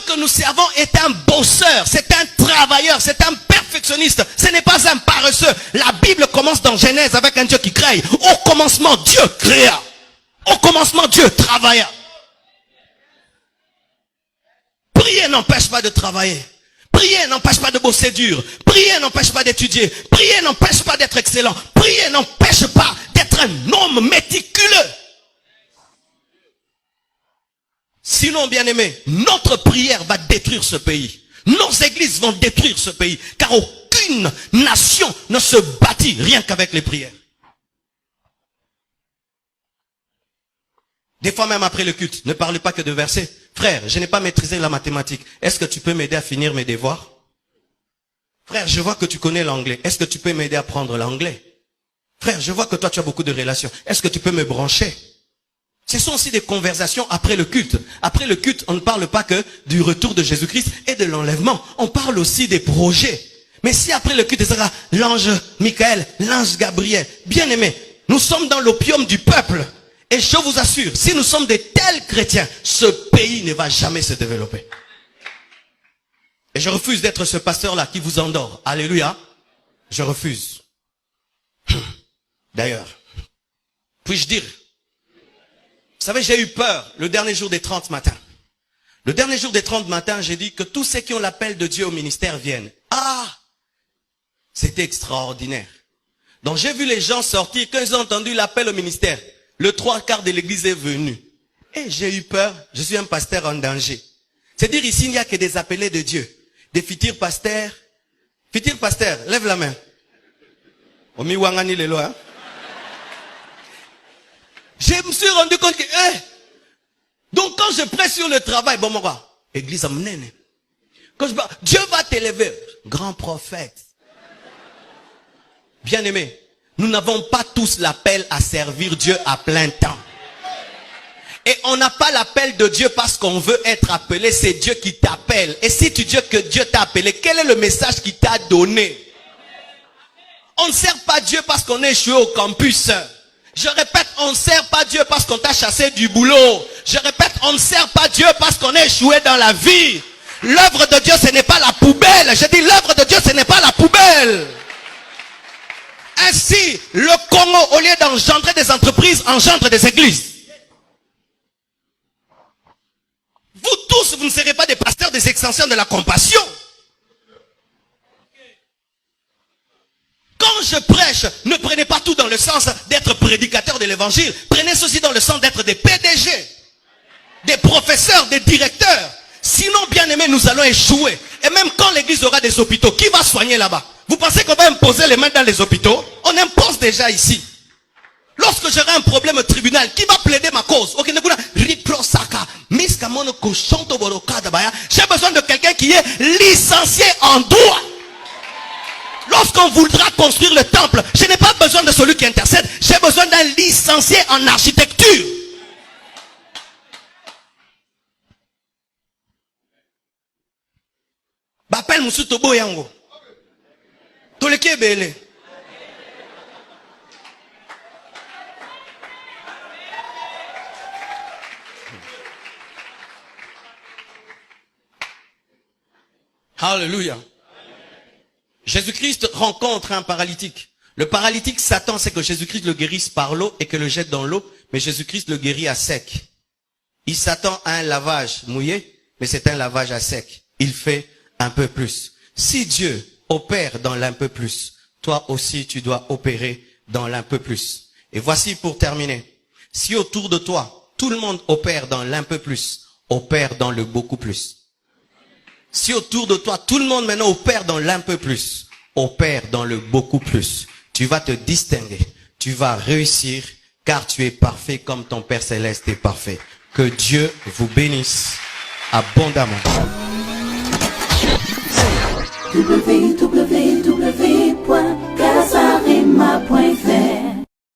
que nous servons est un bosseur, c'est un travailleur, c'est un perfectionniste. Ce n'est pas un paresseux. La Bible commence dans Genèse avec un Dieu qui crée. Au commencement, Dieu créa. Au commencement, Dieu travailla. Prier n'empêche pas de travailler. Prier n'empêche pas de bosser dur. Prier n'empêche pas d'étudier. Prier n'empêche pas d'être excellent. Prier n'empêche pas d'être un homme méticuleux. Sinon, bien-aimé, notre prière va détruire ce pays. Nos églises vont détruire ce pays. Car aucune nation ne se bâtit rien qu'avec les prières. Des fois même après le culte, ne parlez pas que de versets. Frère, je n'ai pas maîtrisé la mathématique. Est-ce que tu peux m'aider à finir mes devoirs? Frère, je vois que tu connais l'anglais. Est-ce que tu peux m'aider à apprendre l'anglais? Frère, je vois que toi tu as beaucoup de relations. Est-ce que tu peux me brancher? Ce sont aussi des conversations après le culte. Après le culte, on ne parle pas que du retour de Jésus-Christ et de l'enlèvement. On parle aussi des projets. Mais si après le culte, ce sera l'ange Michael, l'ange Gabriel, bien aimé, nous sommes dans l'opium du peuple. Et je vous assure, si nous sommes des tels chrétiens, ce pays ne va jamais se développer. Et je refuse d'être ce pasteur-là qui vous endort. Alléluia. Je refuse. D'ailleurs, puis-je dire, vous savez, j'ai eu peur le dernier jour des 30 matins. Le dernier jour des 30 matins, j'ai dit que tous ceux qui ont l'appel de Dieu au ministère viennent. Ah! C'était extraordinaire. Donc j'ai vu les gens sortir, quand ils ont entendu l'appel au ministère, le 3/4 de l'église est venu. Et j'ai eu peur, je suis un pasteur en danger. C'est-à-dire ici, il n'y a que des appelés de Dieu. Des futurs pasteurs. Futurs pasteurs, lève la main. Omi wangani lelo, hein? Je me suis rendu compte que, donc quand je prêche sur le travail, bon, moi, église amène. Quand je Dieu va t'élever, grand prophète. Bien aimé, nous n'avons pas tous l'appel à servir Dieu à plein temps. Et on n'a pas l'appel de Dieu parce qu'on veut être appelé, c'est Dieu qui t'appelle. Et si tu dis que Dieu t'a appelé, quel est le message qu'il t'a donné? On ne sert pas Dieu parce qu'on est échoué au campus. Je répète, on ne sert pas Dieu parce qu'on t'a chassé du boulot. Je répète, on ne sert pas Dieu parce qu'on est échoué dans la vie. L'œuvre de Dieu, ce n'est pas la poubelle. Je dis, l'œuvre de Dieu, ce n'est pas la poubelle. Ainsi, le Congo, au lieu d'engendrer des entreprises, engendre des églises. Vous tous, vous ne serez pas des pasteurs, des extensions de la compassion. Quand je prêche, ne prenez pas tout dans le sens d'être prédicateur de l'évangile. Prenez ceci dans le sens d'être des PDG, des professeurs, des directeurs. Sinon, bien aimé, nous allons échouer. Et même quand l'église aura des hôpitaux, qui va soigner là-bas? Vous pensez qu'on va imposer les mains dans les hôpitaux? On impose déjà ici. Lorsque j'aurai un problème au tribunal, qui va plaider ma cause? J'ai besoin de quelqu'un qui est licencié en droit. Lorsqu'on voudra construire le temple, je n'ai pas besoin de celui qui intercède. J'ai besoin d'un licencié en architecture. Bapel Musuto Boyango. Toleke Bele. Alléluia. Jésus-Christ rencontre un paralytique. Le paralytique s'attend, c'est que Jésus-Christ le guérisse par l'eau et que le jette dans l'eau, mais Jésus-Christ le guérit à sec. Il s'attend à un lavage mouillé, mais c'est un lavage à sec. Il fait un peu plus. Si Dieu opère dans l'un peu plus, toi aussi tu dois opérer dans l'un peu plus. Et voici pour terminer. Si autour de toi, tout le monde opère dans l'un peu plus, opère dans le beaucoup plus. Si autour de toi, tout le monde maintenant opère dans l'un peu plus, opère dans le beaucoup plus, tu vas te distinguer, tu vas réussir, car tu es parfait comme ton Père Céleste est parfait. Que Dieu vous bénisse abondamment. www.casarima.fr